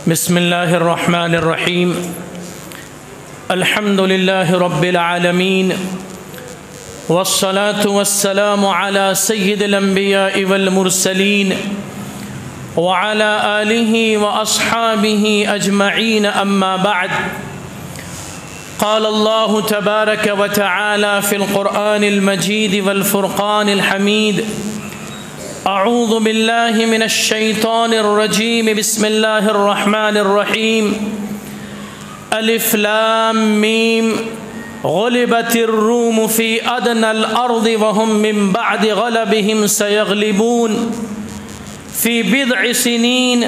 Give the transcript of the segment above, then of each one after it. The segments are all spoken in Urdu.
بسم الله الرحمن الرحيم. الحمد لله رب العالمين، والصلاة والسلام على سيد الأنبياء والمرسلين وعلى آله وأصحابه أجمعين، أما بعد. قال الله تبارك وتعالى في القرآن المجيد والفرقان الحميد: أعوذ بالله من الشيطان الرجيم. بسم الله الرحمن الرحيم. ألف لام ميم. غلبت الروم في أدنى الأرض وهم من بعد غلبهم سيغلبون في بضع سنين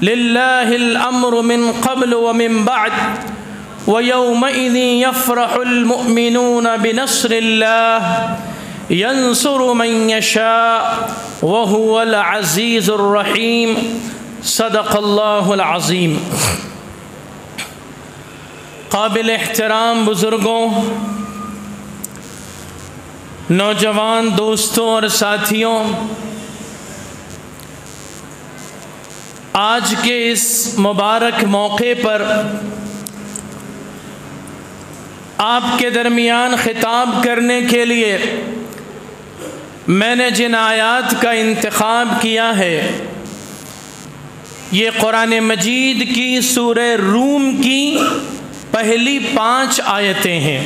لله الأمر من قبل ومن بعد ويومئذ يفرح المؤمنون بنصر الله ينصر من يشاء وهو العزيز الرحيم. صدق اللہ العظیم. قابل احترام بزرگوں، نوجوان دوستوں اور ساتھیوں، آج کے اس مبارک موقع پر آپ کے درمیان خطاب کرنے کے لیے میں نے جن آیات کا انتخاب کیا ہے، یہ قرآن مجید کی سورہ روم کی پہلی 5 آیتیں ہیں.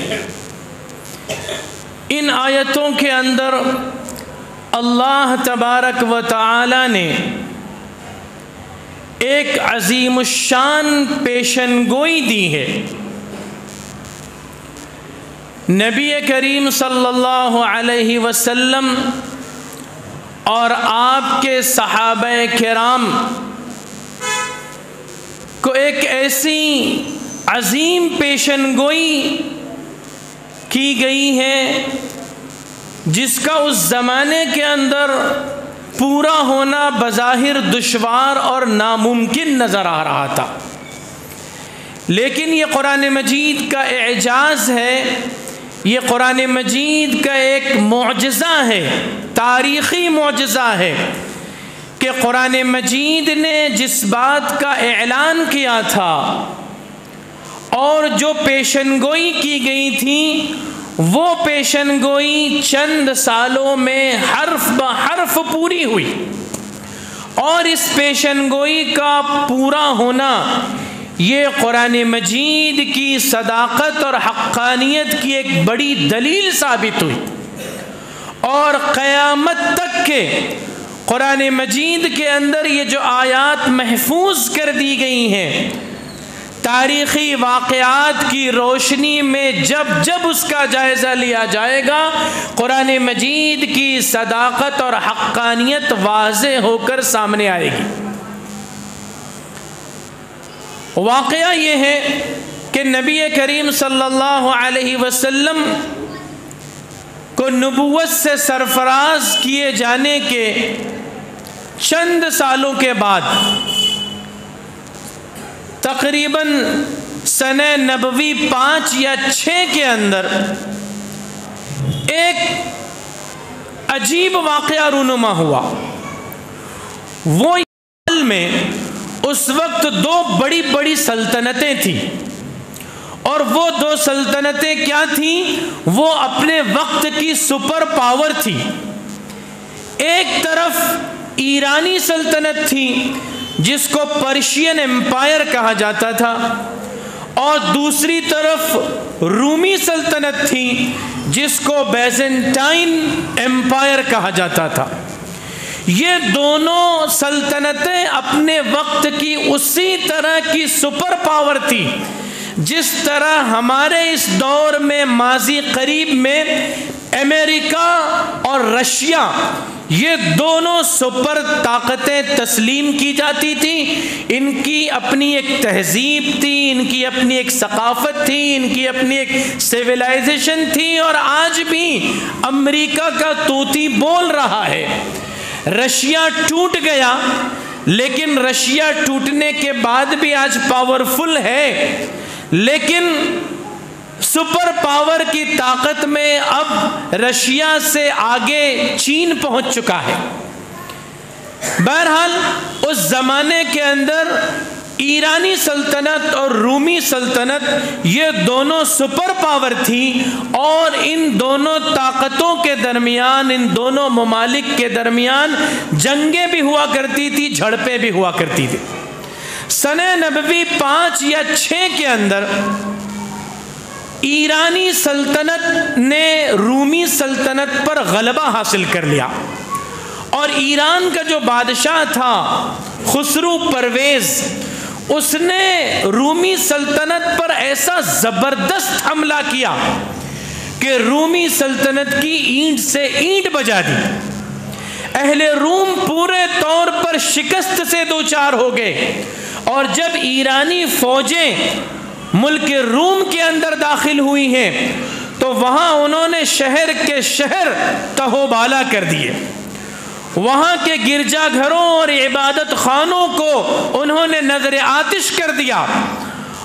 ان آیتوں کے اندر اللہ تبارک و تعالی نے ایک عظیم الشان پیشن گوئی دی ہے. نبی کریم صلی اللہ علیہ وسلم اور آپ کے صحابہ کرام کو ایک ایسی عظیم پیشن گوئی کی گئی ہے جس کا اس زمانے کے اندر پورا ہونا بظاہر دشوار اور ناممکن نظر آ رہا تھا، لیکن یہ قرآن مجید کا اعجاز ہے، یہ قرآن مجید کا ایک معجزہ ہے، تاریخی معجزہ ہے کہ قرآن مجید نے جس بات کا اعلان کیا تھا اور جو پیشن گوئی کی گئی تھی، وہ پیشن گوئی چند سالوں میں حرف بحرف پوری ہوئی، اور اس پیشن گوئی کا پورا ہونا یہ قرآن مجید کی صداقت اور حقانیت کی ایک بڑی دلیل ثابت ہوئی. اور قیامت تک کے قرآن مجید کے اندر یہ جو آیات محفوظ کر دی گئی ہیں، تاریخی واقعات کی روشنی میں جب جب اس کا جائزہ لیا جائے گا، قرآن مجید کی صداقت اور حقانیت واضح ہو کر سامنے آئے گی. واقعہ یہ ہے کہ نبی کریم صلی اللہ علیہ وسلم کو نبوت سے سرفراز کیے جانے کے چند سالوں کے بعد، تقریباً سنہ نبوی 5 یا 6 کے اندر ایک عجیب واقعہ رونما ہوا. وہ حال میں اس وقت 2 بڑی بڑی سلطنتیں تھیں، اور وہ 2 سلطنتیں کیا تھیں؟ وہ اپنے وقت کی سپر پاور تھی. ایک طرف ایرانی سلطنت تھی جس کو پرشین امپائر کہا جاتا تھا، اور دوسری طرف رومی سلطنت تھی جس کو بیزنٹائن امپائر کہا جاتا تھا. یہ دونوں سلطنتیں اپنے وقت کی اسی طرح کی سپر پاور تھی جس طرح ہمارے اس دور میں ماضی قریب میں امریکہ اور رشیا، یہ دونوں سپر طاقتیں تسلیم کی جاتی تھیں. ان کی اپنی ایک تہذیب تھی، ان کی اپنی ایک ثقافت تھی، ان کی اپنی ایک سیویلائزیشن تھی، اور آج بھی امریکہ کا طوطی بول رہا ہے. رشیا ٹوٹ گیا، لیکن رشیا ٹوٹنے کے بعد بھی آج پاورفل ہے، لیکن سپر پاور کی طاقت میں اب رشیا سے آگے چین پہنچ چکا ہے. بہرحال اس زمانے کے اندر ایرانی سلطنت اور رومی سلطنت یہ دونوں سپر پاور تھی، اور ان دونوں طاقتوں کے درمیان، ان دونوں ممالک کے درمیان جنگیں بھی ہوا کرتی تھی، جھڑپیں بھی ہوا کرتی تھی۔ سنہ نبوی 5 یا 6 کے اندر ایرانی سلطنت نے رومی سلطنت پر غلبہ حاصل کر لیا، اور ایران کا جو بادشاہ تھا خسرو پرویز، اس نے رومی سلطنت پر ایسا زبردست حملہ کیا کہ رومی سلطنت کی اینٹ سے اینٹ بجا دی۔ اہل روم پورے طور پر شکست سے دوچار ہو گئے، اور جب ایرانی فوجیں ملک روم کے اندر داخل ہوئی ہیں تو وہاں انہوں نے شہر کے شہر تہو بالا کر دیے، وہاں کے گرجا گھروں اور عبادت خانوں کو انہوں نے نظر آتش کر دیا،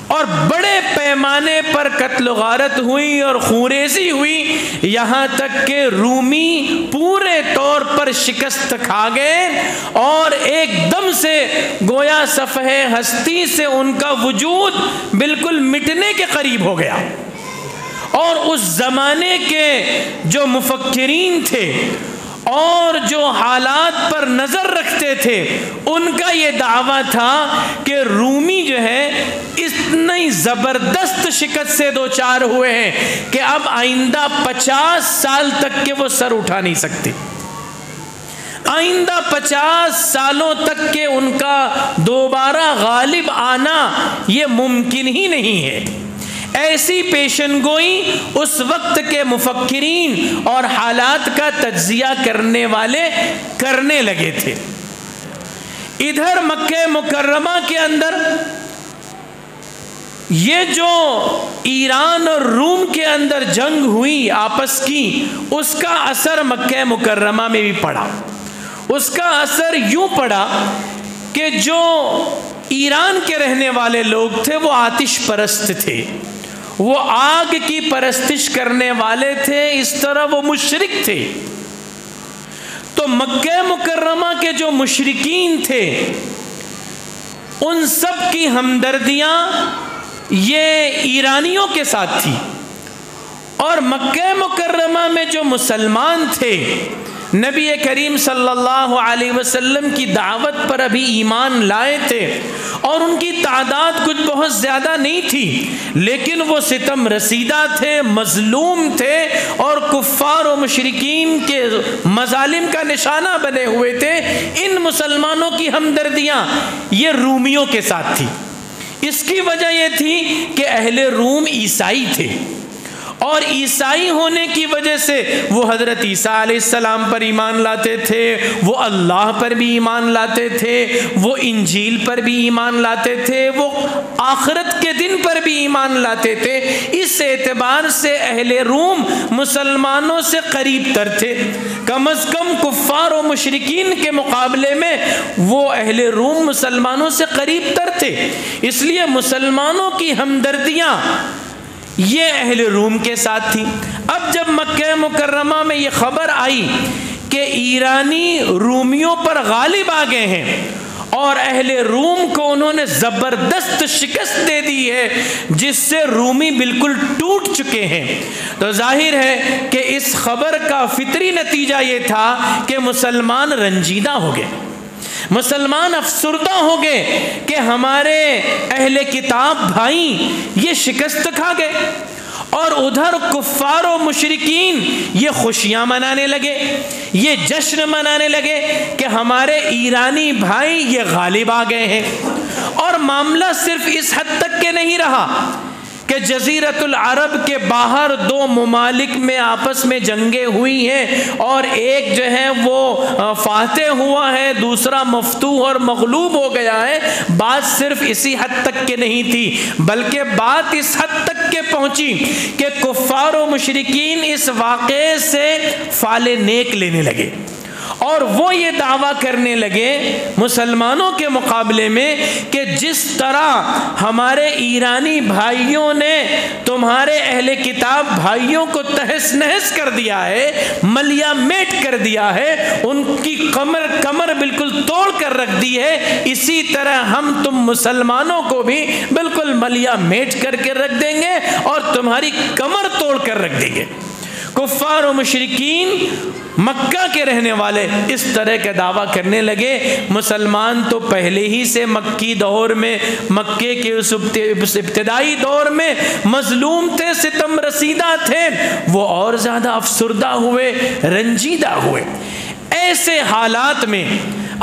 اور بڑے پیمانے پر قتل و غارت ہوئی اور خونریزی ہوئی، یہاں تک کہ رومی پورے طور پر شکست کھا گئے، اور ایک دم سے گویا صفحہ ہستی سے ان کا وجود بالکل مٹنے کے قریب ہو گیا۔ اور اس زمانے کے جو مفکرین تھے اور جو حالات پر نظر رکھتے تھے، ان کا یہ دعویٰ تھا کہ رومی جو ہے اتنی زبردست شکست سے دوچار ہوئے ہیں کہ اب آئندہ 50 سال تک کہ وہ سر اٹھا نہیں سکتے، آئندہ 50 سالوں تک کہ ان کا دوبارہ غالب آنا یہ ممکن ہی نہیں ہے۔ ایسی پیشن گوئی اس وقت کے مفکرین اور حالات کا تجزیہ کرنے والے کرنے لگے تھے۔ ادھر مکہ مکرمہ کے اندر یہ جو ایران اور روم کے اندر جنگ ہوئی آپس کی، اس کا اثر مکہ مکرمہ میں بھی پڑا۔ اس کا اثر یوں پڑا کہ جو ایران کے رہنے والے لوگ تھے وہ آتش پرست تھے، وہ آگ کی پرستش کرنے والے تھے، اس طرح وہ مشرک تھے۔ تو مکہ مکرمہ کے جو مشرکین تھے ان سب کی ہمدردیاں یہ ایرانیوں کے ساتھ تھی، اور مکہ مکرمہ میں جو مسلمان تھے نبی کریم صلی اللہ علیہ وسلم کی دعوت پر ابھی ایمان لائے تھے، اور ان کی تعداد کچھ بہت زیادہ نہیں تھی، لیکن وہ ستم رسیدہ تھے، مظلوم تھے، اور کفار و مشرکین کے مظالم کا نشانہ بنے ہوئے تھے۔ ان مسلمانوں کی ہمدردیاں یہ رومیوں کے ساتھ تھی۔ اس کی وجہ یہ تھی کہ اہل روم عیسائی تھے، اور عیسائی ہونے کی وجہ سے وہ حضرت عیسیٰ علیہ السلام پر ایمان لاتے تھے، وہ اللہ پر بھی ایمان لاتے تھے، وہ انجیل پر بھی ایمان لاتے تھے، وہ آخرت کے دن پر بھی ایمان لاتے تھے۔ اس اعتبار سے اہل روم مسلمانوں سے قریب تر تھے، کم از کم کفار و مشرکین کے مقابلے میں وہ اہل روم مسلمانوں سے قریب تر تھے۔ اس لیے مسلمانوں کی ہمدردیاں یہ اہل روم کے ساتھ تھی۔ اب جب مکہ مکرمہ میں یہ خبر آئی کہ ایرانی رومیوں پر غالب آ گئے ہیں اور اہل روم کو انہوں نے زبردست شکست دے دی ہے، جس سے رومی بالکل ٹوٹ چکے ہیں، تو ظاہر ہے کہ اس خبر کا فطری نتیجہ یہ تھا کہ مسلمان رنجیدہ ہو گئے، مسلمان افسردہ ہو گئے کہ ہمارے اہل کتاب بھائی یہ شکست کھا گئے، اور ادھر کفار و مشرکین یہ خوشیاں منانے لگے، یہ جشن منانے لگے کہ ہمارے ایرانی بھائی یہ غالب آ گئے ہیں۔ اور معاملہ صرف اس حد تک کہ نہیں رہا کہ جزیرت العرب کے باہر دو ممالک میں آپس میں جنگیں ہوئی ہیں، اور ایک جو ہے وہ فاتح ہوا ہے، دوسرا مفتوح اور مغلوب ہو گیا ہے۔ بات صرف اسی حد تک کہ نہیں تھی، بلکہ بات اس حد تک کہ پہنچی کہ کفار و مشرکین اس واقعے سے فال نیک لینے لگے، اور وہ یہ دعویٰ کرنے لگے مسلمانوں کے مقابلے میں کہ جس طرح ہمارے ایرانی بھائیوں نے تمہارے اہل کتاب بھائیوں کو تہس نہس کر دیا ہے، ملیا میٹ کر دیا ہے، ان کی کمر بالکل توڑ کر رکھ دی ہے، اسی طرح ہم تم مسلمانوں کو بھی بالکل ملیا میٹ کر کے رکھ دیں گے اور تمہاری کمر توڑ کر رکھ دیں گے۔ کفار و مشرکین مکہ کے رہنے والے اس طرح کا دعویٰ کرنے لگے۔ مسلمان تو پہلے ہی سے مکی دور میں، مکے کے اس ابتدائی دور میں مظلوم تھے، ستم رسیدہ تھے، وہ اور زیادہ افسردہ ہوئے، رنجیدہ ہوئے۔ ایسے حالات میں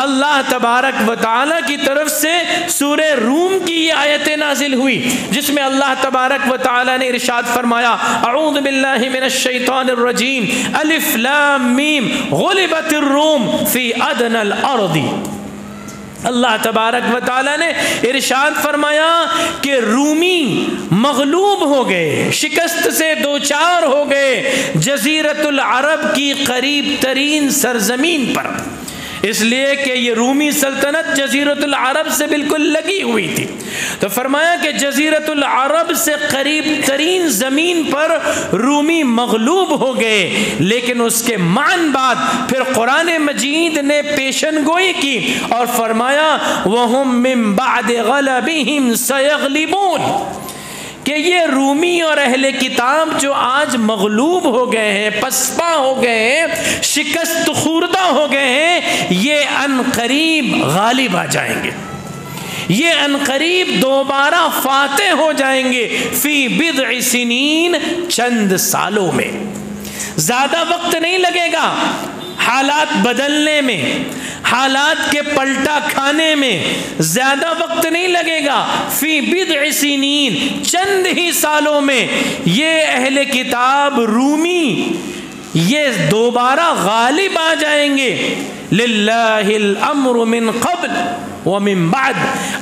اللہ تبارک و تعالی کی طرف سے سورہ روم کی یہ آیت نازل ہوئی جس میں اللہ تبارک و تعالی نے ارشاد فرمایا، اعوذ باللہ من الشیطان الرجیم، الف لام میم غلبت الروم فی ادنی الارض۔ اللہ تبارک و تعالی نے ارشاد فرمایا کہ رومی مغلوب ہو گئے، شکست سے دوچار ہو گئے جزیرۃ العرب کی قریب ترین سرزمین پر، اس لیے کہ یہ رومی سلطنت جزیرۃ العرب سے بالکل لگی ہوئی تھی۔ تو فرمایا کہ جزیرۃ العرب سے قریب ترین زمین پر رومی مغلوب ہو گئے، لیکن اس کے معن بعد پھر قرآن مجید نے پیشن گوئی کی اور فرمایا وَهُمْ مِنْ بَعْدِ غَلَبِهِمْ سَيَغْلِبُونَ، کہ یہ رومی اور اہل کتاب جو آج مغلوب ہو گئے ہیں، پسپا ہو گئے ہیں، شکست خوردہ ہو گئے ہیں، یہ ان قریب غالب آ جائیں گے، یہ ان قریب دوبارہ فاتح ہو جائیں گے، فی بضع سنین، چند سالوں میں۔ زیادہ وقت نہیں لگے گا حالات بدلنے میں، حالات کے پلٹا کھانے میں زیادہ وقت نہیں لگے گا، فی بضع سنین، چند ہی سالوں میں یہ اہل کتاب رومی یہ دوبارہ غالب آ جائیں گے۔ للہ الامر من قبل ومن بعد،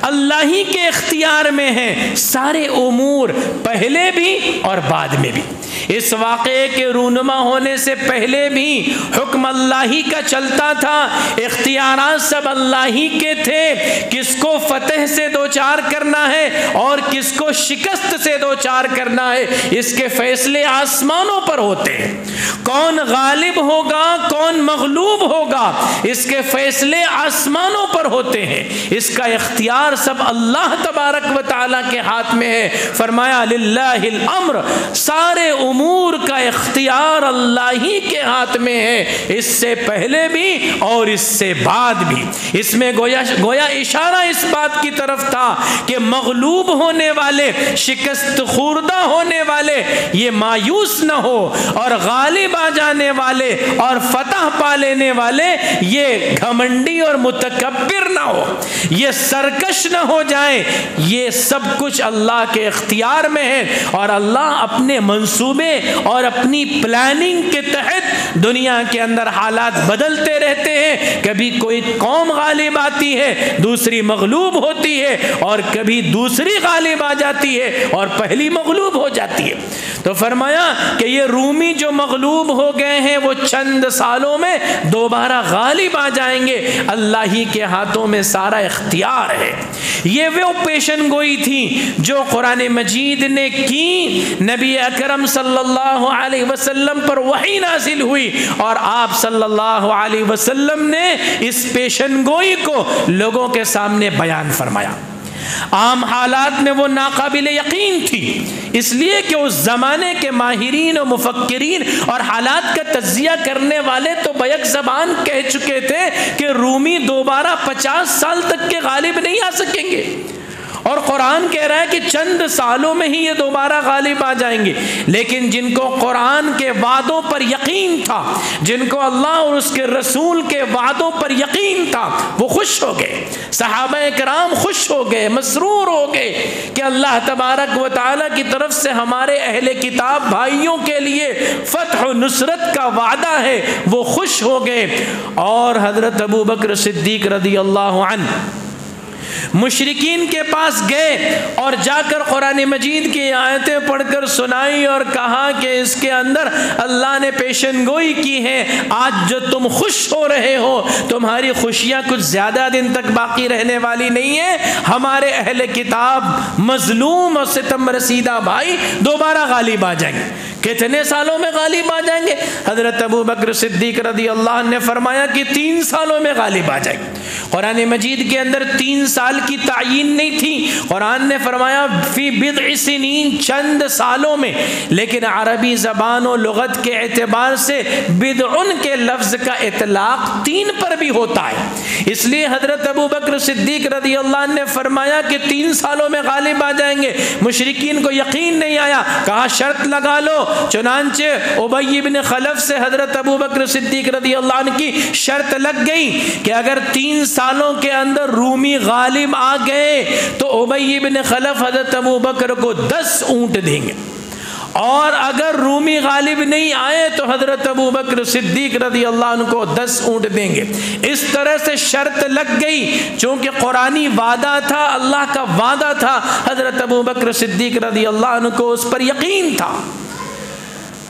اللہ ہی کے اختیار میں ہیں سارے امور، پہلے بھی اور بعد میں بھی۔ اس واقعے کے رونما ہونے سے پہلے بھی حکم اللہ ہی کا چلتا تھا، اختیارات سب اللہ ہی کے تھے، کس کو فتح سے دوچار کرنا ہے اور کس کو شکست سے دوچار کرنا ہے، اس کے فیصلے آسمانوں پر ہوتے ہیں۔ کون غالب ہوگا کون مغلوب ہوگا اس کے فیصلے آسمانوں پر ہوتے ہیں، اس کا اختیار سب اللہ تبارک و تعالیٰ کے ہاتھ میں ہے۔ فرمایا للہ الامر، سارے امور کا اختیار اللہ ہی کے ہاتھ میں ہے، اس سے پہلے بھی اور اس سے بعد بھی۔ اس میں گویا اشارہ اس بات کی طرف تھا کہ مغلوب ہونے والے، شکست خوردہ ہونے والے یہ مایوس نہ ہو، اور غالب آ جانے والے اور فتح پا لینے والے یہ گھمنڈی اور متکبر نہ ہو، یہ سرکش نہ ہو جائیں۔ یہ سب کچھ اللہ کے اختیار میں ہے، اور اللہ اپنے منصوبے اور اپنی پلاننگ کے تحت دنیا کے اندر حالات بدلتے رہتے ہیں۔ کبھی کوئی قوم غالب آتی ہے، دوسری مغلوب ہوتی ہے، اور کبھی دوسری غالب آ جاتی ہے اور پہلی مغلوب ہو جاتی ہے۔ تو فرمایا کہ یہ رومی جو مغلوب ہو گئے ہیں وہ چند سالوں میں دوبارہ غالب آ جائیں گے، اللہ ہی کے ہاتھوں میں سارا اختیار ہے۔ یہ وہ پیشن گوئی تھی جو قرآن مجید نے کی، نبی اکرم صلی اللہ علیہ وسلم پر وحی نازل ہوئی، اور آپ صلی اللہ علیہ وسلم نے اس پیشن گوئی کو لوگوں کے سامنے بیان فرمایا۔ عام حالات میں وہ ناقابل یقین تھی، اس لیے کہ اس زمانے کے ماہرین و مفکرین اور حالات کا تجزیہ کرنے والے تو بیک زبان کہہ چکے تھے کہ رومی دوبارہ 50 سال تک کے غالب نہیں آ سکیں گے، اور قرآن کہہ رہا ہے کہ چند سالوں میں ہی یہ دوبارہ غالب آ جائیں گے۔ لیکن جن کو قرآن کے وعدوں پر یقین تھا، جن کو اللہ اور اس کے رسول کے وعدوں پر یقین تھا، وہ خوش ہو گئے، صحابہ کرام خوش ہو گئے، مسرور ہو گئے کہ اللہ تبارک و تعالیٰ کی طرف سے ہمارے اہل کتاب بھائیوں کے لیے فتح و نصرت کا وعدہ ہے، وہ خوش ہو گئے۔ اور حضرت ابو بکر صدیق رضی اللہ عنہ مشرکین کے پاس گئے اور جا کر قرآن مجید کی آیتیں پڑھ کر سنائی اور کہا کہ اس کے اندر اللہ نے پیشن گوئی کی ہے، آج جو تم خوش ہو رہے ہو تمہاری خوشیاں کچھ زیادہ دن تک باقی رہنے والی نہیں ہے، ہمارے اہل کتاب مظلوم اور ستم رسیدہ بھائی دوبارہ غالب آ جائیں گے۔ کتنے سالوں میں غالب آ جائیں گے؟ حضرت ابو بکر صدیق رضی اللہ عنہ نے فرمایا کہ 3 سالوں میں غالب آ جائیں گے۔ قرآن مجید کے اندر 3 سال کی تعیین نہیں تھی، قرآن نے فرمایا فی بضع سنین، چند سالوں میں، لیکن عربی زبان و لغت کے اعتبار سے بدعن کے لفظ کا اطلاق 3 پر بھی ہوتا ہے، اس لیے حضرت ابو بکر صدیق رضی اللہ عنہ نے فرمایا کہ 3 سالوں میں غالب آ جائیں گے۔ مشرکین کو یقین نہیں آیا، کہا شرط لگا لو، چنانچہ ابی بن خلف سے حضرت ابو بکر صدیق رضی اللہ عنہ کی شرط لگ گئی کہ اگر 3 سالوں کے اندر رومی غالب آ گئے تو ابی بن خلف حضرت ابو بکر کو 10 اونٹ دیں گے، اور اگر رومی غالب نہیں آئے تو حضرت ابو بکر صدیق رضی اللہ عنہ کو 10 اونٹ دیں گے۔ اس طرح سے شرط لگ گئی، چونکہ قرآنی وعدہ تھا، اللہ کا وعدہ تھا، حضرت ابو بکر صدیق رضی اللہ عنہ کو اس پر یقین تھا۔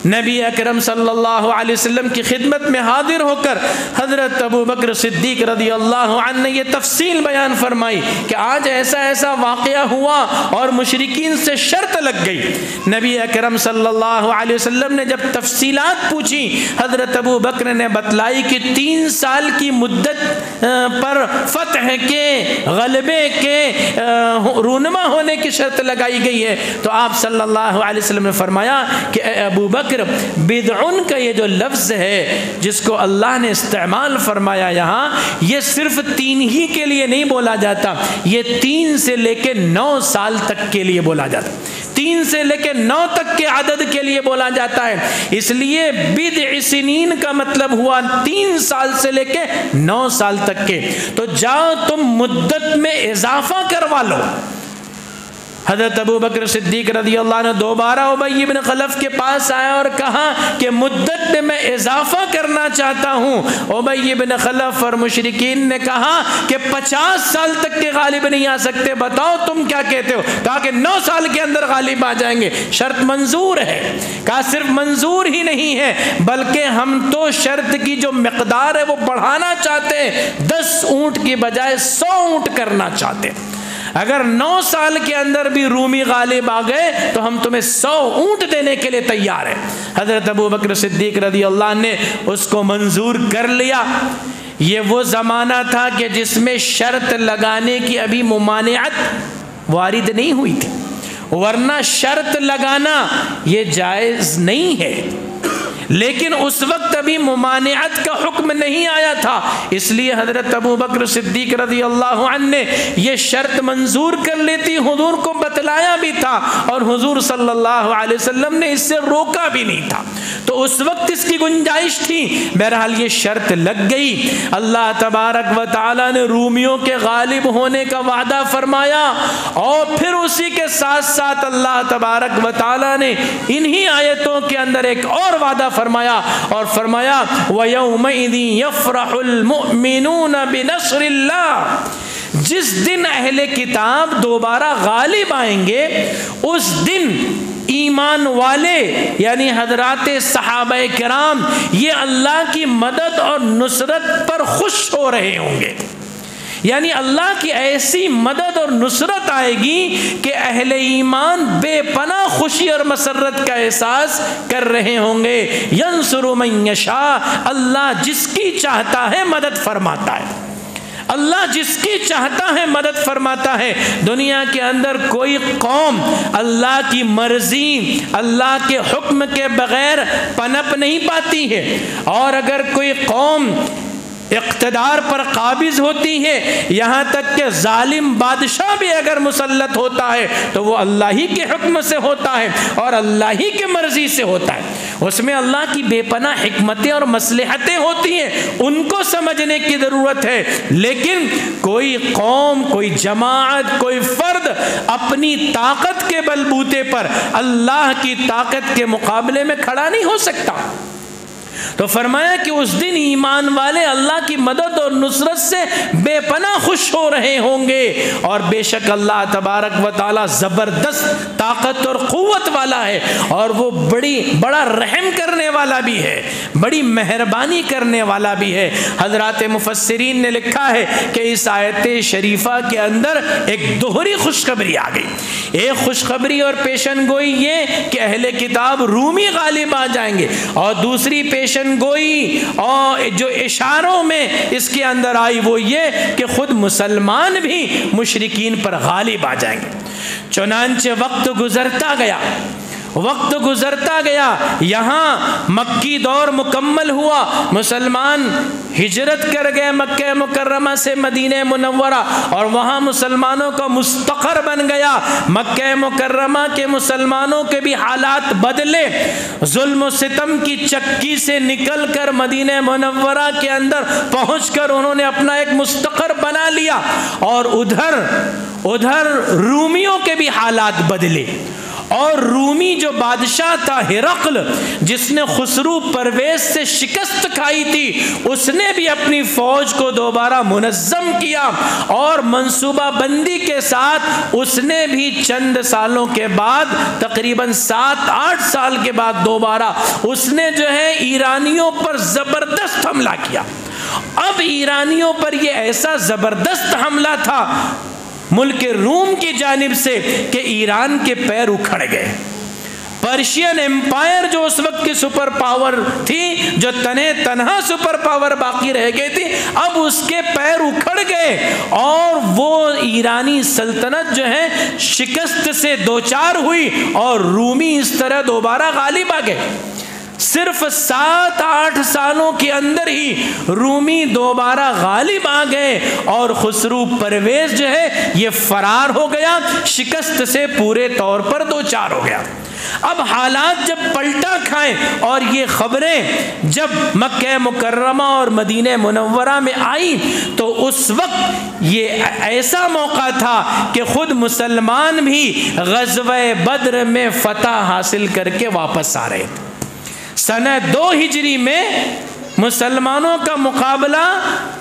نبی اکرم صلی اللہ علیہ وسلم کی خدمت میں حاضر ہو کر حضرت ابو بکر صدیق رضی اللہ عنہ نے یہ تفصیل بیان فرمائی کہ آج ایسا ایسا واقعہ ہوا اور مشرکین سے شرط لگ گئی۔ نبی اکرم صلی اللہ علیہ وسلم نے جب تفصیلات پوچھی، حضرت ابو بکر نے بتلائی کہ 3 سال کی مدت پر فتح کے، غلبے کے، رونما ہونے کی شرط لگائی گئی ہے، تو آپ صلی اللہ علیہ وسلم نے فرمایا کہ اے ابو بکر، بدعن کا یہ جو لفظ ہے جس کو اللہ نے استعمال فرمایا یہاں، یہ صرف 3 ہی کے لیے نہیں بولا جاتا، یہ 3 سے لے کے 9 سال تک کے لیے بولا جاتا، 3 سے لے کے 9 تک کے عدد کے لیے بولا جاتا ہے۔ اس لیے بضع سنین کا مطلب ہوا 3 سال سے لے کے 9 سال تک کے۔ تو جاؤ تم مدت میں اضافہ کروا لو۔ حضرت ابو بکر صدیق رضی اللہ عنہ دوبارہ ابی بن خلف کے پاس آیا اور کہا کہ مدت میں اضافہ کرنا چاہتا ہوں۔ ابی بن خلف اور مشرکین نے کہا کہ 50 سال تک کے غالب نہیں آ سکتے، بتاؤ تم کیا کہتے ہو؟ کہا کہ 9 سال کے اندر غالب آ جائیں گے۔ شرط منظور ہے، کہا صرف منظور ہی نہیں ہے بلکہ ہم تو شرط کی جو مقدار ہے وہ بڑھانا چاہتے ہیں، 10 اونٹ کی بجائے 100 اونٹ کرنا چاہتے ہیں۔ اگر 9 سال کے اندر بھی رومی غالب آ گئے تو ہم تمہیں 100 اونٹ دینے کے لیے تیار ہیں۔ حضرت ابو بکر صدیق رضی اللہ عنہ نے اس کو منظور کر لیا۔ یہ وہ زمانہ تھا کہ جس میں شرط لگانے کی ابھی ممانعت وارد نہیں ہوئی تھی، ورنہ شرط لگانا یہ جائز نہیں ہے، لیکن اس وقت ابھی ممانعت کا حکم نہیں آیا تھا، اس لیے حضرت ابو بکر صدیق رضی اللہ عنہ نے یہ شرط منظور کر لیتی، حضور کو بتلایا بھی تھا اور حضور صلی اللہ علیہ وسلم نے اس سے روکا بھی نہیں تھا، تو اس وقت اس کی گنجائش تھی۔ بہرحال یہ شرط لگ گئی، اللہ تبارک و تعالی نے رومیوں کے غالب ہونے کا وعدہ فرمایا، اور پھر اسی کے ساتھ ساتھ اللہ تبارک و تعالی نے انہی آیتوں کے اندر ایک اور وعدہ فرمایا، اور فرمایا وَيَوْمَئِذٍ يَفْرَحُ الْمُؤْمِنُونَ بِنَصْرِ اللَّهِ، جس دن اہل کتاب دوبارہ غالب آئیں گے اس دن ایمان والے یعنی حضرات صحابہ کرام یہ اللہ کی مدد اور نصرت پر خوش ہو رہے ہوں گے، یعنی اللہ کی ایسی مدد اور نصرت آئے گی کہ اہل ایمان بے پناہ خوشی اور مسرت کا احساس کر رہے ہوں گے۔ ینصر من یشاء، اللہ جس کی چاہتا ہے مدد فرماتا ہے، اللہ جس کی چاہتا ہے مدد فرماتا ہے۔ دنیا کے اندر کوئی قوم اللہ کی مرضی، اللہ کے حکم کے بغیر پنپ نہیں پاتی ہے، اور اگر کوئی قوم اقتدار پر قابض ہوتی ہے، یہاں تک کہ ظالم بادشاہ بھی اگر مسلط ہوتا ہے تو وہ اللہ ہی کے حکم سے ہوتا ہے اور اللہ ہی کی مرضی سے ہوتا ہے، اس میں اللہ کی بے پناہ حکمتیں اور مصلحتیں ہوتی ہیں، ان کو سمجھنے کی ضرورت ہے۔ لیکن کوئی قوم، کوئی جماعت، کوئی فرد اپنی طاقت کے بلبوتے پر اللہ کی طاقت کے مقابلے میں کھڑا نہیں ہو سکتا۔ تو فرمایا کہ اس دن ایمان والے اللہ کی مدد اور نصرت سے بے پناہ خوش ہو رہے ہوں گے، اور بے شک اللہ تبارک و تعالی زبردست طاقت اور قوت والا ہے، اور وہ بڑا رحم کرنے والا بھی ہے، بڑی مہربانی کرنے والا بھی ہے۔ حضرات مفسرین نے لکھا ہے کہ اس آیت شریفہ کے اندر ایک دوہری خوشخبری آ گئی۔ ایک خوشخبری اور پیشن گوئی یہ کہ اہل کتاب رومی غالب آ جائیں گے، اور دوسری پیشن گوئی اور جو اشاروں میں اس کے اندر آئی وہ یہ کہ خود مسلمان بھی مشرکین پر غالب آ جائیں گے۔ چنانچہ وقت گزرتا گیا، یہاں مکی دور مکمل ہوا، مسلمان ہجرت کر گئے مکہ مکرمہ سے مدینہ منورہ، اور وہاں مسلمانوں کا مستقر بن گیا۔ مکہ مکرمہ کے مسلمانوں کے بھی حالات بدلے، ظلم و ستم کی چکی سے نکل کر مدینہ منورہ کے اندر پہنچ کر انہوں نے اپنا ایک مستقر بنا لیا، اور ادھر رومیوں کے بھی حالات بدلے، اور رومی جو بادشاہ تھا ہرقل، جس نے خسرو پرویز سے شکست کھائی تھی، اس نے بھی اپنی فوج کو دوبارہ منظم کیا، اور منصوبہ بندی کے ساتھ اس نے بھی چند سالوں کے بعد، تقریباً 7-8 سال کے بعد دوبارہ اس نے جو ہے ایرانیوں پر زبردست حملہ کیا۔ اب ایرانیوں پر یہ ایسا زبردست حملہ تھا ملک روم کی جانب سے کہ ایران کے پیر اکھڑ گئے۔ پرشین امپائر جو اس وقت کی سپر پاور تھی، جو تنہا سپر پاور باقی رہ گئی تھی، اب اس کے پیر اکھڑ گئے، اور وہ ایرانی سلطنت جو ہے شکست سے دوچار ہوئی، اور رومی اس طرح دوبارہ غالب آ گئے۔ صرف 7-8 سالوں کے اندر ہی رومی دوبارہ غالب آ گئے، اور خسرو پرویز جو ہے یہ فرار ہو گیا، شکست سے پورے طور پر دوچار ہو گیا۔ اب حالات جب پلٹا کھائیں اور یہ خبریں جب مکہ مکرمہ اور مدینہ منورہ میں آئی، تو اس وقت یہ ایسا موقع تھا کہ خود مسلمان بھی غزوہ بدر میں فتح حاصل کر کے واپس آ رہے تھے۔ سنہ 2 ہجری میں مسلمانوں کا مقابلہ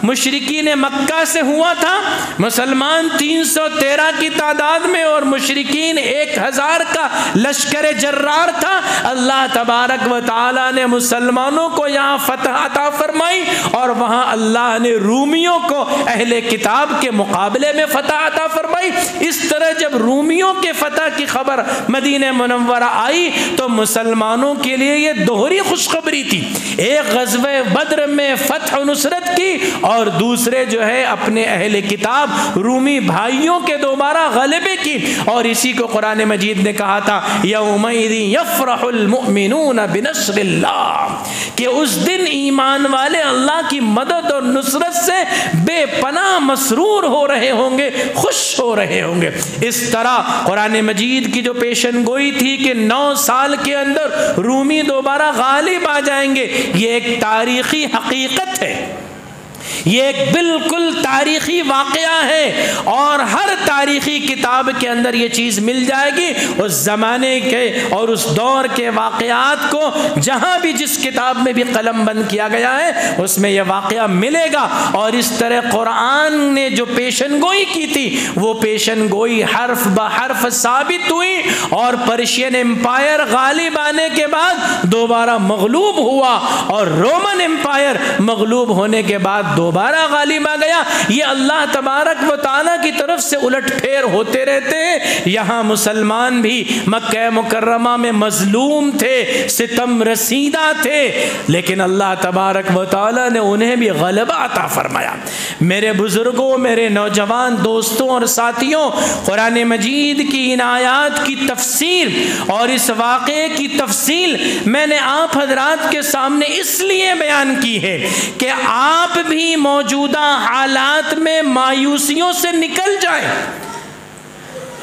مشرکین مکہ سے ہوا تھا۔ مسلمان 313 کی تعداد میں اور مشرکین 1000 کا لشکر جرار تھا۔ اللہ تبارک و تعالی نے مسلمانوں کو یہاں فتح عطا فرمائی، اور وہاں اللہ نے رومیوں کو اہل کتاب کے مقابلے میں فتح عطا فرمائی۔ اس طرح جب رومیوں کے فتح کی خبر مدینہ منورہ آئی تو مسلمانوں کے لیے یہ دوہری خوشخبری تھی۔ ایک غزوہ بدر میں فتح و نصرت کی، اور دوسرے جو ہے اپنے اہل کتاب رومی بھائیوں کے دوبارہ غلبے کی۔ اور اسی کو قرآن مجید نے کہا تھا یومئذ یفرح المؤمنون بنصر اللہ، کہ اس دن ایمان والے اللہ کی مدد اور نصرت سے بے پناہ مسرور ہو رہے ہوں گے، خوش ہو رہے ہوں گے۔ اس طرح قرآن مجید کی جو پیشن گوئی تھی کہ 9 سال کے اندر رومی دوبارہ غالب آ جائیں گے، یہ ایک تاریخی حقیقت ہے، یہ ایک بالکل تاریخی واقعہ ہے، اور ہر تاریخی کتاب کے اندر یہ چیز مل جائے گی۔ اس زمانے کے اور اس دور کے واقعات کو جہاں بھی جس کتاب میں بھی قلم بند کیا گیا ہے اس میں یہ واقعہ ملے گا۔ اور اس طرح قرآن نے جو پیشن گوئی کی تھی وہ پیشن گوئی حرف بحرف ثابت ہوئی، اور پرشین امپائر غالب آنے کے بعد دوبارہ مغلوب ہوا، اور رومن امپائر مغلوب ہونے کے بعد دوبارہ غالب آ گیا۔ یہ اللہ تبارک و تعالیٰ کی طرف سے الٹ پھیر ہوتے رہتے ہیں۔ یہاں مسلمان بھی مکہ مکرمہ میں مظلوم تھے، ستم رسیدہ تھے، لیکن اللہ تبارک و تعالیٰ نے انہیں بھی غلبہ عطا فرمایا۔ میرے بزرگوں، میرے نوجوان دوستوں اور ساتھیوں، قرآن مجید کی ان آیات کی تفسیر اور اس واقعے کی تفصیل میں نے آپ حضرات کے سامنے اس لیے بیان کی ہے کہ آپ بھی موجودہ حالات میں مایوسیوں سے نکل جائیں۔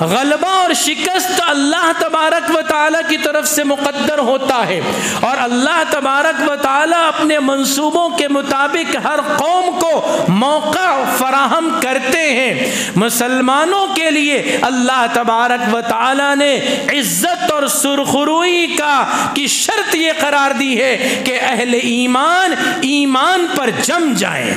غلبہ اور شکست اللہ تبارک و تعالیٰ کی طرف سے مقدر ہوتا ہے، اور اللہ تبارک و تعالیٰ اپنے منصوبوں کے مطابق ہر قوم کو موقع فراہم کرتے ہیں۔ مسلمانوں کے لیے اللہ تبارک و تعالیٰ نے عزت اور سرخروئی کی شرط یہ قرار دی ہے کہ اہل ایمان ایمان پر جم جائیں،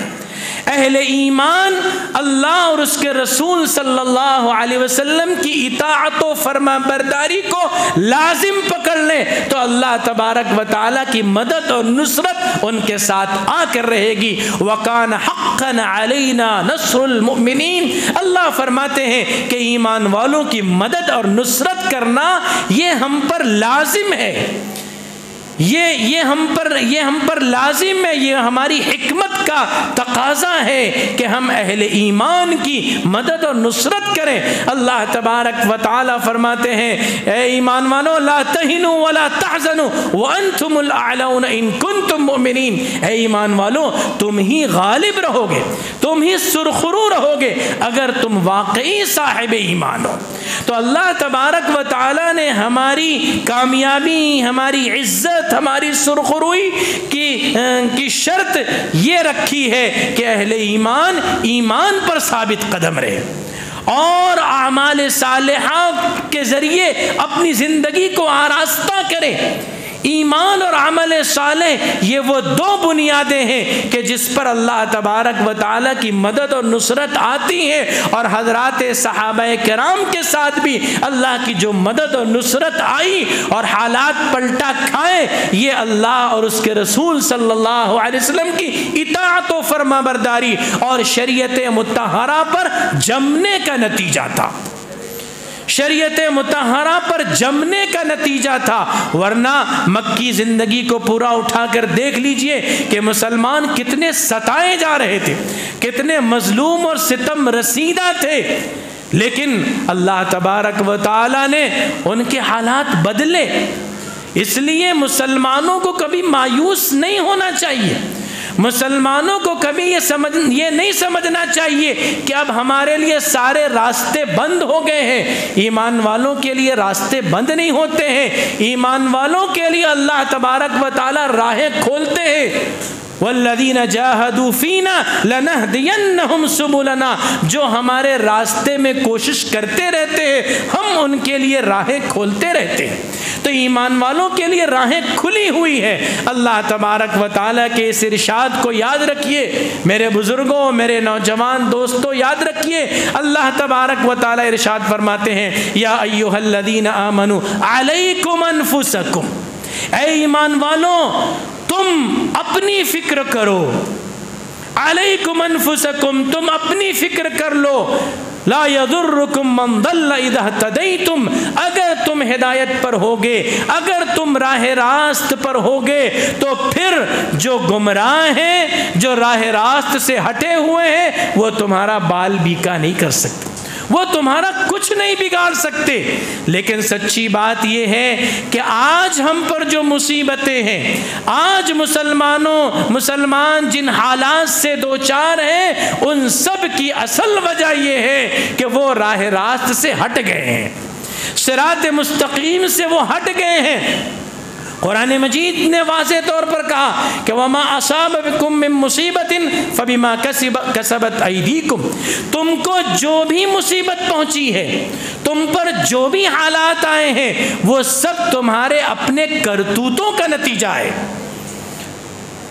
اہل ایمان اللہ اور اس کے رسول صلی اللہ علیہ وسلم کی اطاعت و فرما برداری کو لازم پکڑ لیں تو اللہ تبارک و تعالیٰ کی مدد اور نصرت ان کے ساتھ آ کر رہے گی۔ وَكَانَ حَقًّا عَلَيْنَا نَصْرُ الْمُؤْمِنِينَ، اللہ فرماتے ہیں کہ ایمان والوں کی مدد اور نصرت کرنا یہ ہم پر لازم ہے، یہ ہم پر لازم ہے، یہ ہماری حکمت کا تقاضا ہے کہ ہم اہل ایمان کی مدد اور نصرت کریں۔ اللہ تبارک و تعالی فرماتے ہیں اے ایمان والو لا تہنوا ولا تحزنوا وانتم الاعلون ان کنتم مؤمنین، اے ایمان والو تم ہی غالب رہو گے، تم ہی سرخرو رہو گے اگر تم واقعی صاحب ایمان ہو۔ تو اللہ تبارک و تعالی نے ہماری کامیابی، ہماری عزت، ہماری سرخروئی کی شرط یہ رکھی ہے کہ اہل ایمان ایمان پر ثابت قدم رہے اور اعمال صالحہ کے ذریعے اپنی زندگی کو آراستہ کرے۔ ایمان اور عمل صالح یہ وہ دو بنیادیں ہیں کہ جس پر اللہ تبارک و تعالیٰ کی مدد اور نصرت آتی ہے، اور حضرات صحابہ کرام کے ساتھ بھی اللہ کی جو مدد اور نصرت آئی اور حالات پلٹا کھائے، یہ اللہ اور اس کے رسول صلی اللہ علیہ وسلم کی اطاعت و فرما برداری اور شریعت مطہرہ پر جمنے کا نتیجہ تھا، شریعت مطہرہ پر جمنے کا نتیجہ تھا۔ ورنہ مکی زندگی کو پورا اٹھا کر دیکھ لیجئے کہ مسلمان کتنے ستائے جا رہے تھے، کتنے مظلوم اور ستم رسیدہ تھے، لیکن اللہ تبارک و تعالی نے ان کے حالات بدلے۔ اس لیے مسلمانوں کو کبھی مایوس نہیں ہونا چاہیے، مسلمانوں کو کبھی یہ نہیں سمجھنا چاہیے کہ اب ہمارے لیے سارے راستے بند ہو گئے ہیں۔ ایمان والوں کے لیے راستے بند نہیں ہوتے ہیں، ایمان والوں کے لیے اللہ تبارک و تعالی راہیں کھولتے ہیں۔ والذین جاہدوا فینا لنہدینہم سبلنا، جو ہمارے راستے میں کوشش کرتے رہتے ہیں ہم ان کے لیے راہیں کھولتے رہتے ہیں۔ تو ایمان والوں کے لیے راہیں کھلی ہوئی ہے۔ اللہ تبارک و تعالیٰ کے اس ارشاد کو یاد رکھیے میرے بزرگوں، میرے نوجوان دوستوں، یاد رکھیے اللہ تبارک و تعالیٰ ارشاد فرماتے ہیں یا ایھا الذین آمنوا علیکم انفسکم، اے ایمان والوں تم اپنی فکر کرو، علیکم انفسکم تم اپنی فکر کر لو، لا یضرکم من ضل اذا اہتدیتم، اگر تم ہدایت پر ہوگے، اگر تم راہ راست پر ہوگے تو پھر جو گمراہ ہیں، جو راہ راست سے ہٹے ہوئے ہیں، وہ تمہارا بال بیکا نہیں کر سکتے، وہ تمہارا کچھ نہیں بگاڑ سکتے۔ لیکن سچی بات یہ ہے کہ آج ہم پر جو مصیبتیں ہیں، آج مسلمان جن حالات سے دوچار ہیں، ان سب کی اصل وجہ یہ ہے کہ وہ راہ راست سے ہٹ گئے ہیں، صراط مستقیم سے وہ ہٹ گئے ہیں۔ قرآن مجید نے واضح طور پر کہا کہ وَمَا أَصَابَ بِكُم مِّن مُّصِيبَةٍ فَبِمَا كَسَبَتْ أَيْدِيكُمْ، تم کو جو بھی مصیبت پہنچی ہے، تم پر جو بھی حالات آئے ہیں، وہ سب تمہارے اپنے کرتوتوں کا نتیجہ ہے،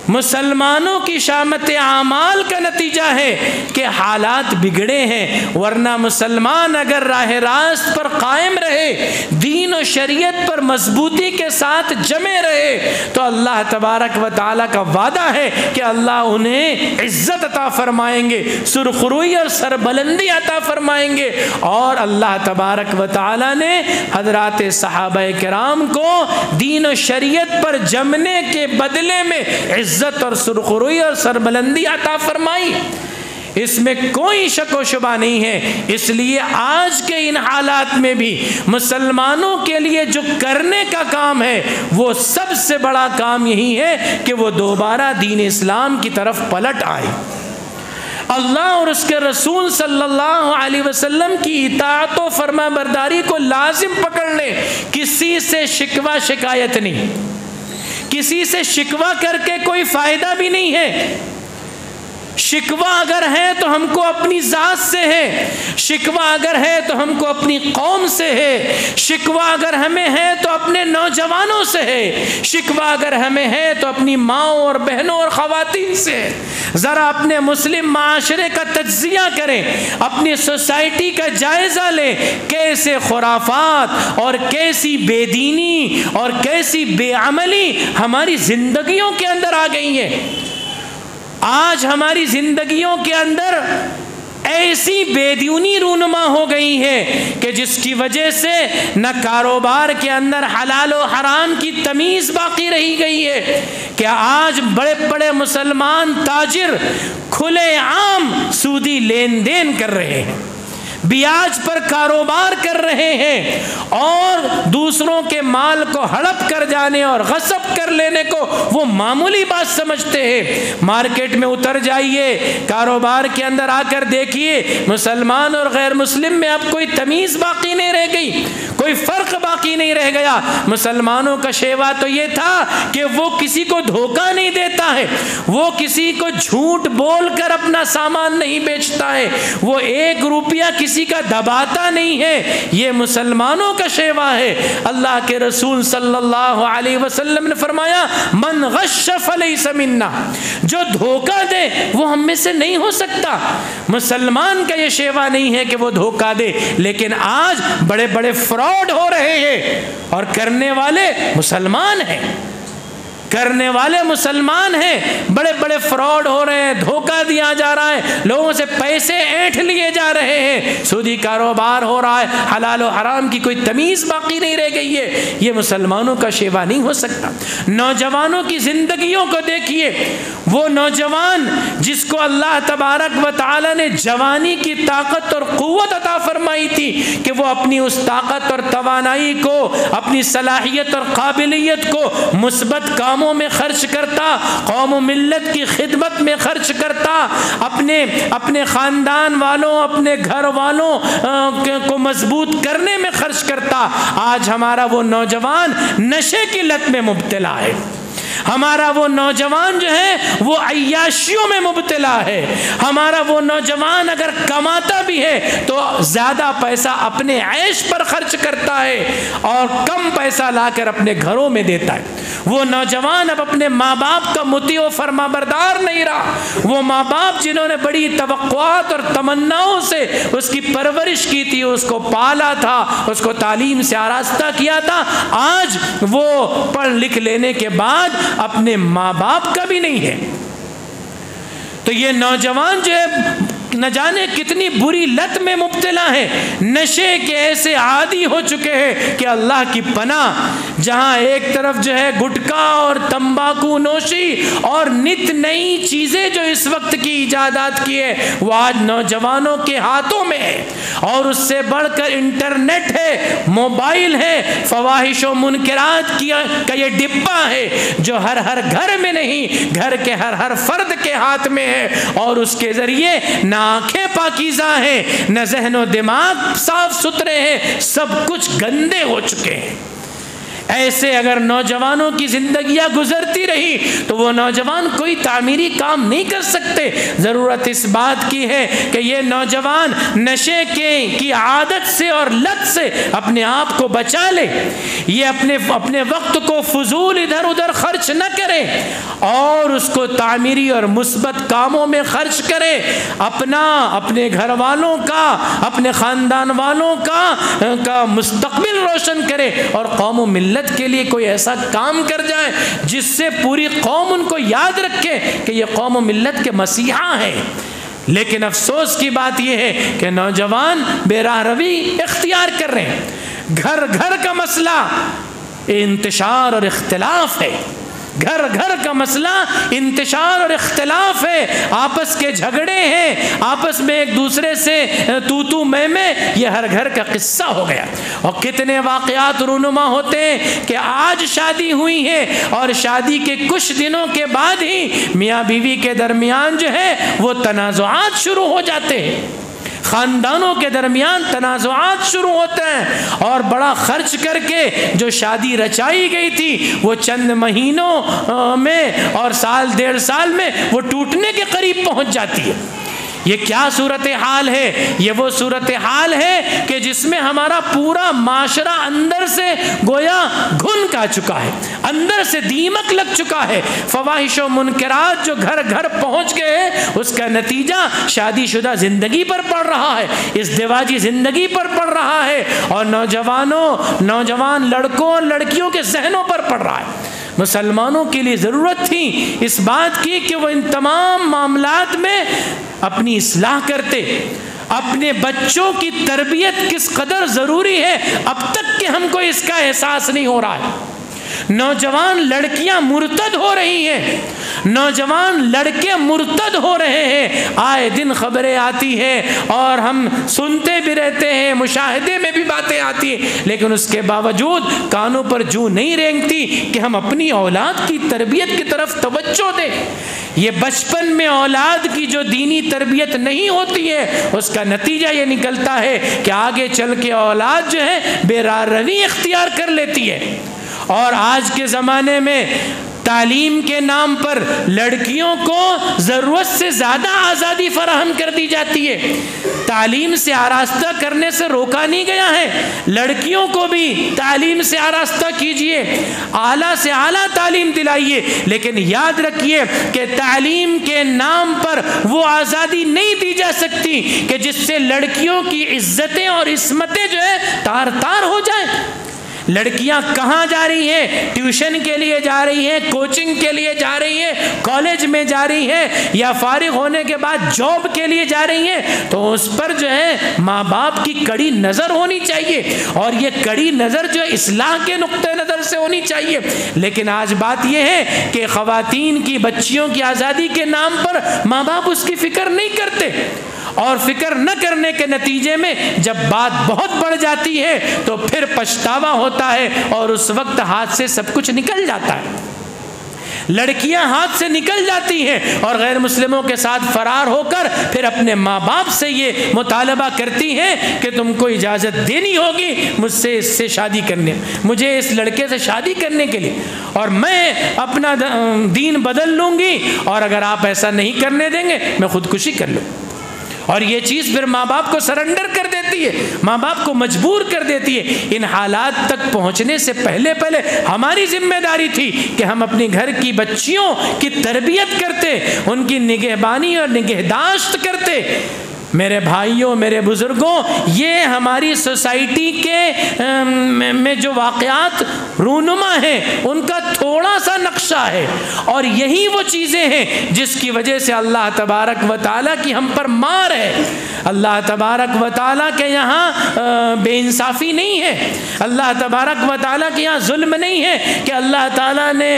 مسلمانوں کی شامت اعمال کا نتیجہ ہے کہ حالات بگڑے ہیں۔ ورنہ مسلمان اگر راہ راست پر قائم رہے، دین و شریعت پر مضبوطی کے ساتھ جمے رہے، تو اللہ تبارک و تعالیٰ کا وعدہ ہے کہ اللہ انہیں عزت عطا فرمائیں گے، سرخروئی اور سربلندی عطا فرمائیں گے۔ اور اللہ تبارک و تعالیٰ نے حضرات صحابہ کرام کو دین و شریعت پر جمنے کے بدلے میں عزت اور سرخروئی اور سربلندی عطا فرمائی، اس میں کوئی شک و شبہ نہیں ہے۔ اس لیے آج کے ان حالات میں بھی مسلمانوں کے لیے جو کرنے کا کام ہے، وہ سب سے بڑا کام یہی ہے کہ وہ دوبارہ دین اسلام کی طرف پلٹ آئے، اللہ اور اس کے رسول صلی اللہ علیہ وسلم کی اطاعت و فرما برداری کو لازم پکڑ لیں. کسی سے شکوہ شکایت نہیں، کسی سے شکوہ کر کے کوئی فائدہ بھی نہیں ہے. شکوہ اگر ہے تو ہم کو اپنی ذات سے ہے، شکوہ اگر ہے تو ہم کو اپنی قوم سے ہے، شکوہ اگر ہمیں ہے تو اپنے نوجوانوں سے ہے، شکوہ اگر ہمیں ہے تو اپنی ماؤں اور بہنوں اور خواتین سے ہے. ذرا اپنے مسلم معاشرے کا تجزیہ کریں، اپنی سوسائٹی کا جائزہ لیں، کیسے خرافات اور کیسی بے دینی اور کیسی بے عملی ہماری زندگیوں کے اندر آ گئی ہے. آج ہماری زندگیوں کے اندر ایسی بے دینی رونما ہو گئی ہے کہ جس کی وجہ سے نہ کاروبار کے اندر حلال و حرام کی تمیز باقی رہی گئی ہے. کہ آج بڑے بڑے مسلمان تاجر کھلے عام سودی لین دین کر رہے ہیں، بیاج پر کاروبار کر رہے ہیں، اور دوسروں کے مال کو ہڑپ کر جانے اور غصب کر لینے کو وہ معمولی بات سمجھتے ہیں. مارکیٹ میں اتر جائیے، کاروبار کے اندر آ کر دیکھیے، مسلمان اور غیر مسلم میں اب کوئی تمیز باقی نہیں رہ گئی، کوئی فرق باقی نہیں رہ گیا. مسلمانوں کا شیوا تو یہ تھا کہ وہ کسی کو دھوکہ نہیں دیتا ہے، وہ کسی کو جھوٹ بول کر اپنا سامان نہیں بیچتا ہے، وہ 1 روپیہ کسی کا دباتا نہیں ہے. یہ مسلمانوں کا شیوا ہے. اللہ کے رسول صلی اللہ علیہ وسلم نے فرمایا من غش فلیس منا، جو دھوکہ دے وہ ہم میں سے نہیں ہو سکتا. مسلمان کا یہ شیوا نہیں ہے کہ وہ دھوکہ دے. لیکن آج بڑے بڑے فراڈ ہو رہے ہیں اور کرنے والے مسلمان ہیں، کرنے والے مسلمان ہیں. بڑے بڑے فراڈ ہو رہے ہیں، دھوکہ دیا جا رہا ہے، لوگوں سے پیسے اینٹھ لیے جا رہے ہیں، سودی کاروبار ہو رہا ہے، حلال و حرام کی کوئی تمیز باقی نہیں رہ گئی ہے. یہ مسلمانوں کا شیوا نہیں ہو سکتا. نوجوانوں کی زندگیوں کو دیکھیے، وہ نوجوان جس کو اللہ تبارک و تعالی نے جوانی کی طاقت اور قوت عطا فرمائی تھی کہ وہ اپنی اس طاقت اور توانائی کو، اپنی صلاحیت اور قابلیت کو مثبت کاموں میں خرچ کرتا، قوم و ملت کی خدمت میں خرچ کرتا، اپنے خاندان والوں، اپنے گھر والوں کو مضبوط کرنے میں خرچ کرتا. آج ہمارا وہ نوجوان نشے کی لت میں مبتلا ہے، ہمارا وہ نوجوان جو ہے وہ عیاشیوں میں مبتلا ہے، ہمارا وہ نوجوان اگر کماتا بھی ہے تو زیادہ پیسہ اپنے عیش پر خرچ کرتا ہے اور کم پیسہ لا کر اپنے گھروں میں دیتا ہے. وہ نوجوان اب اپنے ماں باپ کا مطیع و فرما بردار نہیں رہا. وہ ماں باپ جنہوں نے بڑی توقعات اور تمناؤں سے اس کی پرورش کی تھی، اس کو پالا تھا، اس کو تعلیم سے آراستہ کیا تھا، آج وہ پڑھ لکھ لینے کے بعد اپنے ماں باپ کا بھی نہیں ہے. تو یہ نوجوان جو ہے نہ جانے کتنی بری لت میں مبتلا ہے، نشے کے ایسے عادی ہو چکے ہیں کہ اللہ کی پناہ. جہاں ایک طرف جو ہے گٹکا اور تمباکو نوشی اور نت نئی چیزیں جو اس وقت کی ایجادات کی ہے وہ آج نوجوانوں کے ہاتھوں میں ہے، اور اس سے بڑھ کر انٹرنیٹ ہے، موبائل ہے، فواحش و منکرات کا یہ ڈبہ ہے جو ہر گھر میں نہیں، گھر کے ہر فرد کے ہاتھ میں ہے، اور اس کے ذریعے نہ آنکھیں پاکیزہ ہیں، نہ ذہن و دماغ صاف ستھرے ہیں، سب کچھ گندے ہو چکے ہیں. ایسے اگر نوجوانوں کی زندگیاں گزرتی رہی تو وہ نوجوان کوئی تعمیری کام نہیں کر سکتے. ضرورت اس بات کی ہے کہ یہ نوجوان نشے کی عادت سے اور لت سے اپنے آپ کو بچا لے، یہ اپنے وقت کو فضول ادھر ادھر خرچ نہ کرے اور اس کو تعمیری اور مثبت کاموں میں خرچ کرے، اپنے گھر والوں کا، اپنے خاندان والوں کا مستقبل روشن کرے، اور قوم و ملت کے لیے کوئی ایسا کام کر جائے جس سے پوری قوم ان کو یاد رکھے کہ یہ قوم و ملت کے مسیحا ہیں. لیکن افسوس کی بات یہ ہے کہ نوجوان بے راہ روی اختیار کر رہے ہیں. گھر گھر کا مسئلہ انتشار اور اختلاف ہے، گھر گھر کا مسئلہ انتشار اور اختلاف ہے، آپس کے جھگڑے ہیں، آپس میں ایک دوسرے سے تو میں یہ ہر گھر کا قصہ ہو گیا۔ اور کتنے واقعات رونما ہوتے ہیں کہ آج شادی ہوئی ہے اور شادی کے کچھ دنوں کے بعد ہی میاں بیوی کے درمیان جو ہے وہ تنازعات شروع ہو جاتے ہیں، خاندانوں کے درمیان تنازعات شروع ہوتے ہیں، اور بڑا خرچ کر کے جو شادی رچائی گئی تھی وہ چند مہینوں میں اور سال ڈیڑھ سال میں وہ ٹوٹنے کے قریب پہنچ جاتی ہے۔ یہ کیا صورتحال ہے؟ یہ وہ صورتحال ہے کہ جس میں ہمارا پورا معاشرہ اندر سے گویا گھن کا چکا ہے، اندر سے دیمک لگ چکا ہے، فواحش و منکرات جو گھر گھر پہنچ گئے ہیں، اس کا نتیجہ شادی شدہ زندگی پر پڑ رہا ہے، ازدواجی زندگی پر پڑ رہا ہے، اور نوجوان لڑکوں اور لڑکیوں کے ذہنوں پر پڑ رہا ہے۔ مسلمانوں کے لیے ضرورت تھی اس بات کی کہ وہ ان تمام معاملات میں اپنی اصلاح کرتے۔ اپنے بچوں کی تربیت کس قدر ضروری ہے اب تک کہ ہم کو اس کا احساس نہیں ہو رہا ہے۔ نوجوان لڑکیاں مرتد ہو رہی ہیں، نوجوان لڑکے مرتد ہو رہے ہیں، آئے دن خبریں آتی ہیں اور ہم سنتے بھی رہتے ہیں، مشاہدے میں بھی باتیں آتی ہیں، لیکن اس کے باوجود کانوں پر جوں نہیں رینگتی کہ ہم اپنی اولاد کی تربیت کی طرف توجہ دیں۔ یہ بچپن میں اولاد کی جو دینی تربیت نہیں ہوتی ہے اس کا نتیجہ یہ نکلتا ہے کہ آگے چل کے اولاد جو ہے بے راہ روی اختیار کر لیتی ہے۔ اور آج کے زمانے میں تعلیم کے نام پر لڑکیوں کو ضرورت سے زیادہ آزادی فراہم کر دی جاتی ہے۔ تعلیم سے آراستہ کرنے سے روکا نہیں گیا ہے، لڑکیوں کو بھی تعلیم سے آراستہ کیجئے، اعلیٰ سے اعلیٰ تعلیم دلائیے، لیکن یاد رکھیے کہ تعلیم کے نام پر وہ آزادی نہیں دی جا سکتی کہ جس سے لڑکیوں کی عزتیں اور عصمتیں جو ہے تار تار ہو جائیں۔ لڑکیاں کہاں جا رہی ہیں؟ ٹیوشن کے لیے جا رہی ہیں، کوچنگ کے لیے جا رہی ہیں، کالج میں جا رہی ہیں، یا فارغ ہونے کے بعد جاب کے لیے جا رہی ہیں، تو اس پر جو ہے ماں باپ کی کڑی نظر ہونی چاہیے، اور یہ کڑی نظر جو ہے اصلاح کے نقطہ نظر سے ہونی چاہیے۔ لیکن آج بات یہ ہے کہ خواتین کی، بچیوں کی آزادی کے نام پر ماں باپ اس کی فکر نہیں کرتے، اور فکر نہ کرنے کے نتیجے میں جب بات بہت بڑھ جاتی ہے تو پھر پچھتاوا ہوتا ہے، اور اس وقت ہاتھ سے سب کچھ نکل جاتا ہے۔ لڑکیاں ہاتھ سے نکل جاتی ہیں اور غیر مسلموں کے ساتھ فرار ہو کر پھر اپنے ماں باپ سے یہ مطالبہ کرتی ہیں کہ تم کو اجازت دینی ہوگی مجھ سے اس سے شادی کرنے، مجھے اس لڑکے سے شادی کرنے کے لیے، اور میں اپنا دین بدل لوں گی، اور اگر آپ ایسا نہیں کرنے دیں گے میں خودکشی کر لوں۔ اور یہ چیز پھر ماں باپ کو سرنڈر کر دیتی ہے، ماں باپ کو مجبور کر دیتی ہے۔ ان حالات تک پہنچنے سے پہلے ہماری ذمہ داری تھی کہ ہم اپنی گھر کی بچیوں کی تربیت کرتے، ان کی نگہبانی اور نگہداشت کرتے۔ میرے بھائیوں، میرے بزرگوں، یہ ہماری سوسائٹی کے میں جو واقعات رونما ہیں ان کا تھوڑا سا نقشہ ہے، اور یہی وہ چیزیں ہیں جس کی وجہ سے اللہ تبارک و تعالیٰ کی ہم پر مار ہے۔ اللہ تبارک و تعالیٰ کے یہاں بے انصافی نہیں ہے، اللہ تبارک و تعالیٰ کے یہاں ظلم نہیں ہے کہ اللہ تعالیٰ نے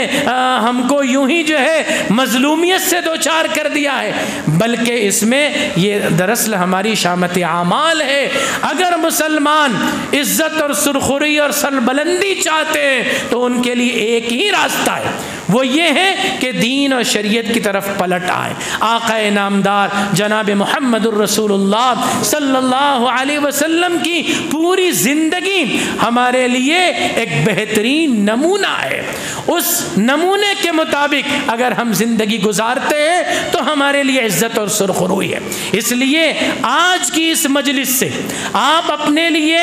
ہم کو یوں ہی جو ہے مظلومیت سے دوچار کر دیا ہے، بلکہ اس میں یہ دراصل ہماری شامت اعمال ہے۔ اگر مسلمان عزت اور سرخری اور سربلندی چاہتے ہیں تو ان کے لیے ایک ہی راستہ ہے، وہ یہ ہے کہ دین اور شریعت کی طرف پلٹ آئے۔ آقا نامدار جناب محمد الرسول اللہ صلی اللہ علیہ وسلم کی پوری زندگی ہمارے لیے ایک بہترین نمونہ ہے۔ اس نمونے کے مطابق اگر ہم زندگی گزارتے ہیں تو ہمارے لیے عزت اور سرخروئی ہے۔ اس لیے آج کی اس مجلس سے آپ اپنے لیے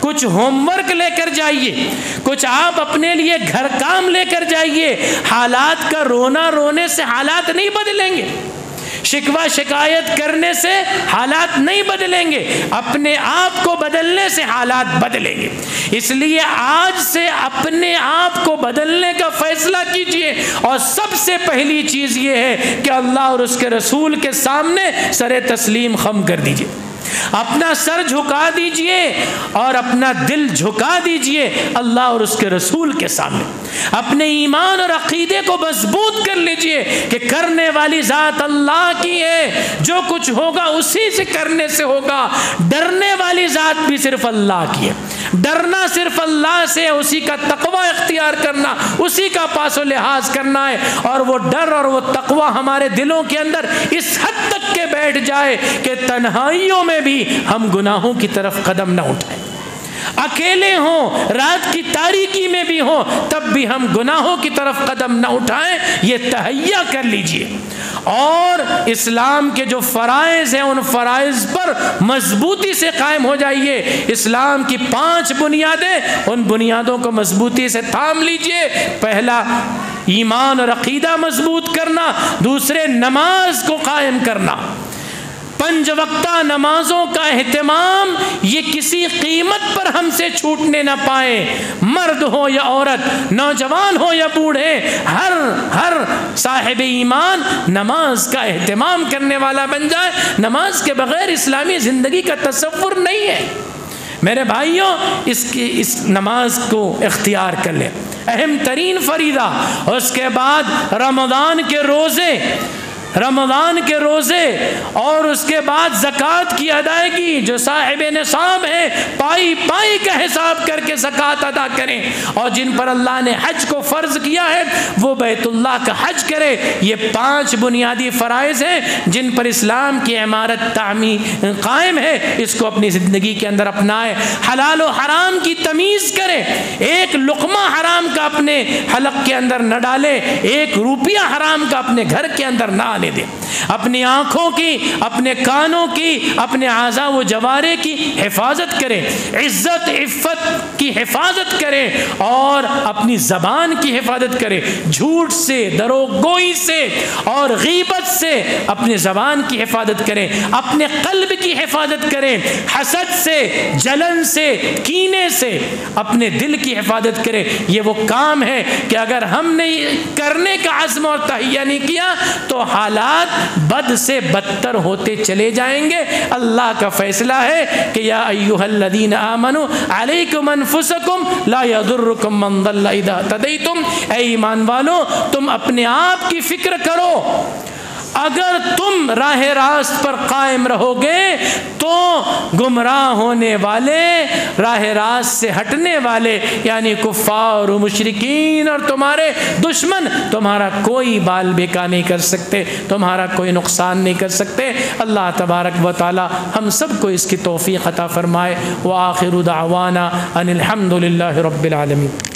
کچھ ہوم ورک لے کر جائیے، کچھ آپ اپنے لیے گھر کام لے کر جائیے۔ حالات کا رونے سے حالات نہیں بدلیں گے، شکوہ شکایت کرنے سے حالات نہیں بدلیں گے، اپنے آپ کو بدلنے سے حالات بدلیں گے۔ اس لیے آج سے اپنے آپ کو بدلنے کا فیصلہ کیجئے، اور سب سے پہلی چیز یہ ہے کہ اللہ اور اس کے رسول کے سامنے سر تسلیم خم کر دیجئے۔ اپنا سر جھکا دیجئے اور اپنا دل جھکا دیجئے اللہ اور اس کے رسول کے سامنے. اپنے ایمان اور عقیدے کو مضبوط کر لیجئے کہ کرنے والی ذات اللہ کی ہے، جو کچھ ہوگا اسی سے کرنے سے ہوگا. ڈرنے والی ذات بھی صرف اللہ کی ہے، ڈرنا صرف اللہ سے، اسی کا تقوی اختیار کرنا، اسی کا پاس و لحاظ کرنا ہے. اور وہ ڈر اور وہ تقوی ہمارے دلوں کے اندر اس حد تک کہ بیٹھ جائے کہ تنہائیوں میں بھی ہم گناہوں کی طرف قدم نہ اٹھائیں. اکیلے ہوں، رات کی تاریکی میں بھی ہوں، تب بھی ہم گناہوں کی طرف قدم نہ اٹھائیں. یہ تہیہ کر لیجئے. اور اسلام کے جو فرائض ہیں ان فرائض پر مضبوطی سے قائم ہو جائیے. اسلام کی 5 بنیادیں، ان بنیادوں کو مضبوطی سے تھام لیجئے. پہلا ایمان اور عقیدہ مضبوط کرنا، دوسرے نماز کو قائم کرنا. 5 وقتہ نمازوں کا اہتمام یہ کسی قیمت پر ہم سے چھوٹنے نہ پائے. مرد ہو یا عورت، نوجوان ہو یا بوڑھے، ہر صاحب ایمان نماز کا اہتمام کرنے والا بن جائے. نماز کے بغیر اسلامی زندگی کا تصور نہیں ہے. میرے بھائیوں، اس نماز کو اختیار کر لیں، اہم ترین فریضہ. اس کے بعد رمضان کے روزے اور اس کے بعد زکوٰۃ کی ادائیگی. جو صاحب نصاب ہیں پائی پائی کا حساب کر کے زکوٰۃ ادا کریں. اور جن پر اللہ نے حج کو فرض کیا ہے وہ بیت اللہ کا حج کرے. یہ 5 بنیادی فرائض ہیں جن پر اسلام کی عمارت تعمیر قائم ہے. اس کو اپنی زندگی کے اندر اپنائے. حلال و حرام کی تمیز کرے. ایک لقمہ حرام کا اپنے حلق کے اندر نہ ڈالے، 1 روپیہ حرام کا اپنے گھر کے اندر نہ آنے دے. اپنی آنکھوں کی، اپنے کانوں کی، اپنے اعضاء و جوارح کی حفاظت کرے، عزت عفت کی حفاظت کرے اور اپنی زبان کی حفاظت کرے. جھوٹ سے، دروغ گوئی سے اور غیبت سے اپنی زبان کی حفاظت کرے. اپنے قلب کی حفاظت کرے. حسد سے، جلن سے، کینے سے اپنے دل کی حفاظت کرے. یہ وہ کام ہے کہ اگر ہم نے کرنے کا عزم اور تہیہ نہیں کیا تو حالات بد سے بدتر ہوتے چلے جائیں گے. اللہ کا فیصلہ ہے کہ یا ایھا الذین آمنوا علیکم انفسکم لا یضرکم من ضل اذا اہتدیتم. اے ایمان والو، تم اپنے آپ کی فکر کرو. اگر تم راہ راست پر قائم رہو گے تو گمراہ ہونے والے، راہ راست سے ہٹنے والے یعنی کفار و مشرکین اور تمہارے دشمن تمہارا کوئی بال بیکا نہیں کر سکتے، تمہارا کوئی نقصان نہیں کر سکتے. اللہ تبارک و تعالی ہم سب کو اس کی توفیق عطا فرمائے. وآخر دعوانا ان الحمد للہ رب العالمین.